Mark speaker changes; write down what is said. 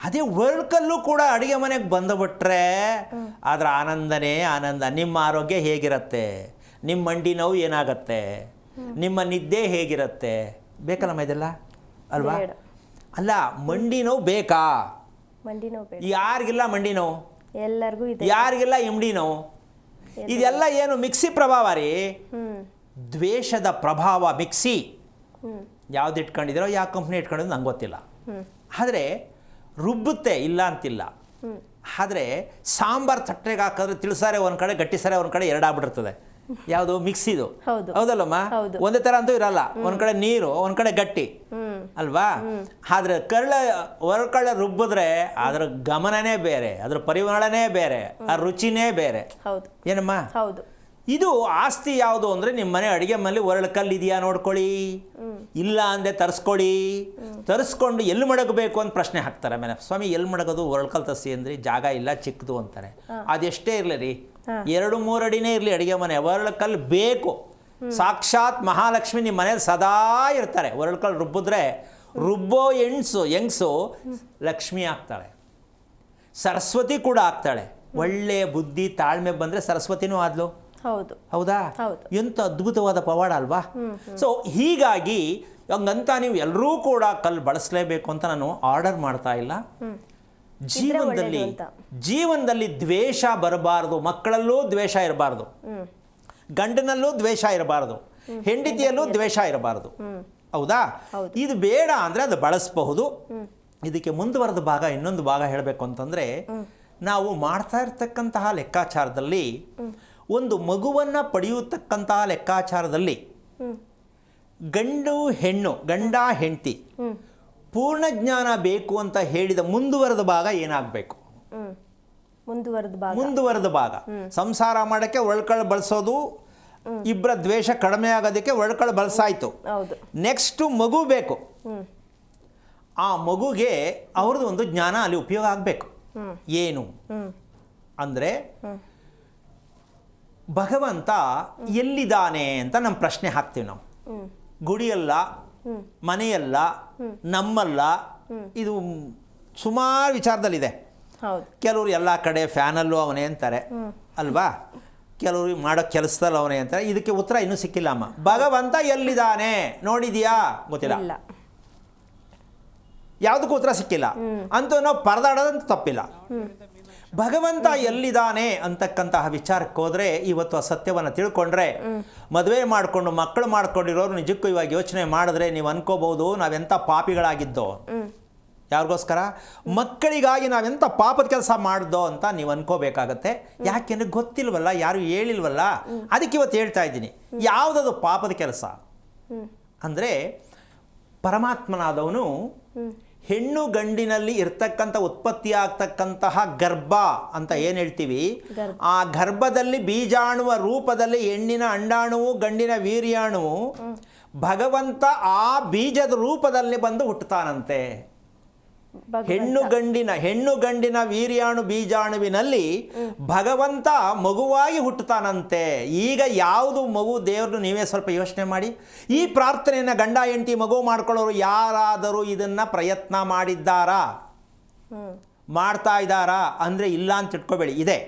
Speaker 1: ಅದೇ ವರ್ಲ್ಕಲ್ಲೂ ಕೂಡ ಅಡುಗೆ ಮನೆಗೆ ಬಂದುಬಿಟ್ರೆ ಅದರ ಆನಂದನೇ ಆನಂದ. ನಿಮ್ಮ ಆರೋಗ್ಯ ಹೇಗಿರುತ್ತೆ, ನಿಮ್ಮ ಮಂಡಿ ನೋವು ಏನಾಗತ್ತೆ, ನಿಮ್ಮ ನಿದ್ದೆ ಹೇಗಿರುತ್ತೆ, ಬೇಕಲ್ಲಮ್ಮ ಇದೆಲ್ಲ ಅಲ್ವಾ? ಅಲ್ಲ, ಮಂಡಿ ನೋವು ಬೇಕಾ?
Speaker 2: ಮಂಡಿ ನೋವು
Speaker 1: ಯಾರಿಗಿಲ್ಲ ಮಂಡಿ ನೋವು?
Speaker 2: ಎಲ್ಲರಿಗೂ ಇದೆ.
Speaker 1: ಯಾರಿಗಿಲ್ಲ ಎಮ್ಡಿ ನೋವು? ಇದೆಲ್ಲ ಏನು ಮಿಕ್ಸಿ ಪ್ರಭಾವ ರೀ, ದ್ವೇಷದ ಪ್ರಭಾವ. ಮಿಕ್ಸಿ ಯಾವ್ದು ಇಟ್ಕೊಂಡಿದ್ದೀರೋ, ಯಾವ ಕಂಪ್ನಿ ಇಟ್ಕೊಂಡಿದ್ದು ನಂಗೆ ಗೊತ್ತಿಲ್ಲ, ಆದರೆ ರುಬ್ಬುತ್ತೆ, ಇಲ್ಲ ಅಂತಿಲ್ಲ. ಆದರೆ ಸಾಂಬಾರು ತಟ್ಟೆಗೆ ಹಾಕಿದ್ರೆ ತಿಳಿಸಾರೆ ಒಂದು ಕಡೆ, ಗಟ್ಟಿ ಸಾರೆ ಒಂದು ಕಡೆ ಎರಡಾಗ್ಬಿಟ್ಟಿರ್ತದೆ. ಯಾವುದು ಮಿಕ್ಸಿದು? ಹೌದಲ್ಲಮ್ಮ? ಒಂದೇ ಥರ ಅಂತೂ ಇರಲ್ಲ. ಒಂದು ಕಡೆ ನೀರು, ಒಂದು ಕಡೆ ಗಟ್ಟಿ ಅಲ್ವಾ? ಆದರೆ ಹೊರಕಳ್ಳ ರುಬ್ಬಿದ್ರೆ ಅದರ ಗಮನನೇ ಬೇರೆ, ಅದರ ಪರಿಮಳನೇ ಬೇರೆ, ಆ ರುಚಿನೇ ಬೇರೆ. ಏನಮ್ಮ? ಇದು ಆಸ್ತಿ ಯಾವುದು ಅಂದರೆ, ನಿಮ್ಮ ಮನೆ ಅಡುಗೆ ಮನೇಲಿ ಒರಳು ಇದೆಯಾ ನೋಡ್ಕೊಳ್ಳಿ, ಇಲ್ಲ ಅಂದರೆ ತರಿಸ್ಕೊಳ್ಳಿ. ತರಿಸ್ಕೊಂಡು ಎಲ್ಲಿ ಮಡಗಬೇಕು ಅಂತ ಪ್ರಶ್ನೆ ಹಾಕ್ತಾರೆ. ಆಮೇಲೆ ಸ್ವಾಮಿ ಎಲ್ಲಿ ಮಡಗೋದು, ಒರಳು ತರಿಸಿ ಅಂದರೆ ಜಾಗ ಇಲ್ಲ, ಚಿಕ್ಕದು ಅಂತಾರೆ. ಅದೆಷ್ಟೇ ಇರಲಿ ರೀ, 2-3 ಅಡಿನೇ ಇರಲಿ ಅಡುಗೆ ಮನೆ, ಒರಳು ಬೇಕು. ಸಾಕ್ಷಾತ್ ಮಹಾಲಕ್ಷ್ಮಿ ನಿಮ್ಮ ಮನೇಲಿ ಸದಾ ಇರ್ತಾರೆ. ಒರಳು ರುಬ್ಬಿದ್ರೆ ರುಬ್ಬೋ ಹೆಂಗಸು ಲಕ್ಷ್ಮಿ ಆಗ್ತಾಳೆ, ಸರಸ್ವತಿ ಕೂಡ ಆಗ್ತಾಳೆ. ಒಳ್ಳೆಯ ಬುದ್ಧಿ ತಾಳ್ಮೆ ಬಂದರೆ ಸರಸ್ವತಿನೂ ಆದ್ಲು. ಹೌದಾ? ಎಂಥ ಅದ್ಭುತವಾದ ಪವಾಡ ಅಲ್ವಾ? ಸೊ ಹೀಗಾಗಿ ಹಂಗಂತ ನೀವು ಎಲ್ಲರೂ ಕೂಡ ಕಲ್ಲು ಬಳಸಲೇಬೇಕು ಅಂತ ನಾನು ಆರ್ಡರ್ ಮಾಡ್ತಾ ಇಲ್ಲ. ಜೀವನದಲ್ಲಿ ದ್ವೇಷ ಬರಬಾರ್ದು. ಮಕ್ಕಳಲ್ಲೂ ದ್ವೇಷ ಇರಬಾರ್ದು, ಗಂಡನಲ್ಲೂ ದ್ವೇಷ ಇರಬಾರ್ದು, ಹೆಂಡತಿಯಲ್ಲೂ ದ್ವೇಷ ಇರಬಾರ್ದು. ಹೌದಾ? ಇದು ಬೇಡ ಅಂದರೆ ಅದು ಬಳಸಬಹುದು. ಇದಕ್ಕೆ ಮುಂದುವರೆದ ಭಾಗ, ಇನ್ನೊಂದು ಭಾಗ ಹೇಳಬೇಕು ಅಂತಂದರೆ, ನಾವು ಮಾಡ್ತಾ ಇರ್ತಕ್ಕಂತಹ ಲೆಕ್ಕಾಚಾರದಲ್ಲಿ, ಒಂದು ಮಗುವನ್ನು ಪಡೆಯತಕ್ಕಂತಹ ಲೆಕ್ಕಾಚಾರದಲ್ಲಿ ಗಂಡ ಹೆಂಡತಿ ಪೂರ್ಣ ಜ್ಞಾನ ಬೇಕು ಅಂತ ಹೇಳಿದ ಮುಂದುವರೆದ ಭಾಗ ಏನಾಗಬೇಕು? ಮುಂದುವರೆದ ಭಾಗ ಸಂಸಾರ ಮಾಡೋಕ್ಕೆ ಒಳ್ಕಳು ಬಳಸೋದು, ಇಬ್ಬರ ದ್ವೇಷ ಕಡಿಮೆ ಆಗೋದಕ್ಕೆ ಒಳ್ಕಳು ಬಳಸಾಯ್ತು. ನೆಕ್ಸ್ಟು ಮಗು ಬೇಕು. ಆ ಮಗುಗೆ ಅವ್ರದ್ದು ಒಂದು ಜ್ಞಾನ ಅಲ್ಲಿ ಉಪಯೋಗ ಆಗಬೇಕು. ಏನು ಅಂದರೆ, ಭಗವಂತ ಎಲ್ಲಿದ್ದಾನೆ ಅಂತ ನಮ್ಮ ಪ್ರಶ್ನೆ ಹಾಕ್ತೀವಿ ನಾವು. ಗುಡಿಯಲ್ಲ, ಮನೆಯಲ್ಲ, ನಮ್ಮಲ್ಲ. ಇದು ಸುಮಾರು ವಿಚಾರದಲ್ಲಿದೆ. ಕೆಲವರು ಎಲ್ಲ ಕಡೆ ಫ್ಯಾನಲ್ಲೂ ಅವನೇ ಅಂತಾರೆ ಅಲ್ವಾ, ಕೆಲವರು ಮಾಡೋ ಕೆಲಸದಲ್ಲಿ ಅವನೇ ಅಂತಾರೆ. ಇದಕ್ಕೆ ಉತ್ತರ ಇನ್ನೂ ಸಿಕ್ಕಿಲ್ಲ ಅಮ್ಮ. ಭಗವಂತ ಎಲ್ಲಿದ್ದಾನೆ ನೋಡಿದೀಯಾ? ಗೊತ್ತಿಲ್ಲ, ಯಾವುದಕ್ಕೂ ಉತ್ತರ ಸಿಕ್ಕಿಲ್ಲ. ಅಂತೂ ನಾವು ಪರದಾಡೋದಂತ ತಪ್ಪಿಲ್ಲ. ಭಗವಂತ ಎಲ್ಲಿದ್ದಾನೆ ಅಂತಕ್ಕಂತಹ ವಿಚಾರಕ್ಕೆ ಹೋದರೆ, ಇವತ್ತು ಆ ಸತ್ಯವನ್ನು ತಿಳ್ಕೊಂಡ್ರೆ, ಮದುವೆ ಮಾಡಿಕೊಂಡು ಮಕ್ಕಳು ಮಾಡ್ಕೊಂಡಿರೋರು ನಿಜಕ್ಕೂ ಇವಾಗ ಯೋಚನೆ ಮಾಡಿದ್ರೆ ನೀವು ಅನ್ಕೋಬಹುದು ನಾವೆಂಥ ಪಾಪಿಗಳಾಗಿದ್ದೋ. ಯಾರಿಗೋಸ್ಕರ? ಮಕ್ಕಳಿಗಾಗಿ ನಾವೆಂಥ ಪಾಪದ ಕೆಲಸ ಮಾಡಿದೋ ಅಂತ ನೀವು ಅನ್ಕೋಬೇಕಾಗತ್ತೆ. ಯಾಕೆಂದರೆ ಗೊತ್ತಿಲ್ವಲ್ಲ, ಯಾರು ಹೇಳಿಲ್ವಲ್ಲ. ಅದಕ್ಕೆ ಇವತ್ತು ಹೇಳ್ತಾ ಇದ್ದೀನಿ, ಯಾವುದದು ಪಾಪದ ಕೆಲಸ ಅಂದರೆ, ಪರಮಾತ್ಮನಾದವನು ಹೆಣ್ಣು ಗಂಡಿನಲ್ಲಿ ಇರ್ತಕ್ಕಂಥ ಉತ್ಪತ್ತಿ ಆಗ್ತಕ್ಕಂತಹ ಗರ್ಭ ಅಂತ ಏನು ಹೇಳ್ತೀವಿ, ಆ ಗರ್ಭದಲ್ಲಿ ಬೀಜಾಣುವ ರೂಪದಲ್ಲಿ ಹೆಣ್ಣಿನ ಅಂಡಾಣುವು ಗಂಡಿನ ವೀರ್ಯಾಣುವು, ಭಗವಂತ ಆ ಬೀಜದ ರೂಪದಲ್ಲಿ ಬಂದು ಹುಟ್ಟುತ್ತಾನಂತೆ. ಹೆಣ್ಣು ಗಂಡಿನ ವೀರ್ಯಾಣು ಬೀಜಾಣುವಿನಲ್ಲಿ ಭಗವಂತ ಮಗುವಾಗಿ ಹುಟ್ಟುತ್ತಾನಂತೆ. ಈಗ ಯಾವುದು ಮಗು ದೇವ್ರನ್ನು ನೀವೇ ಸ್ವಲ್ಪ ಯೋಚನೆ ಮಾಡಿ. ಈ ಪ್ರಾರ್ಥನೆಯನ್ನು ಗಂಡ ಹೆಂಡತಿ ಮಗು ಮಾಡ್ಕೊಳ್ಳೋರು ಯಾರಾದರೂ ಇದನ್ನು ಪ್ರಯತ್ನ ಮಾಡಿದ್ದಾರಾ? ಮಾಡ್ತಾ ಇದ್ದಾರಾ ಅಂದರೆ ಇಲ್ಲ ಅಂತ ಇಟ್ಕೋಬೇಡಿ. ಇದೆ,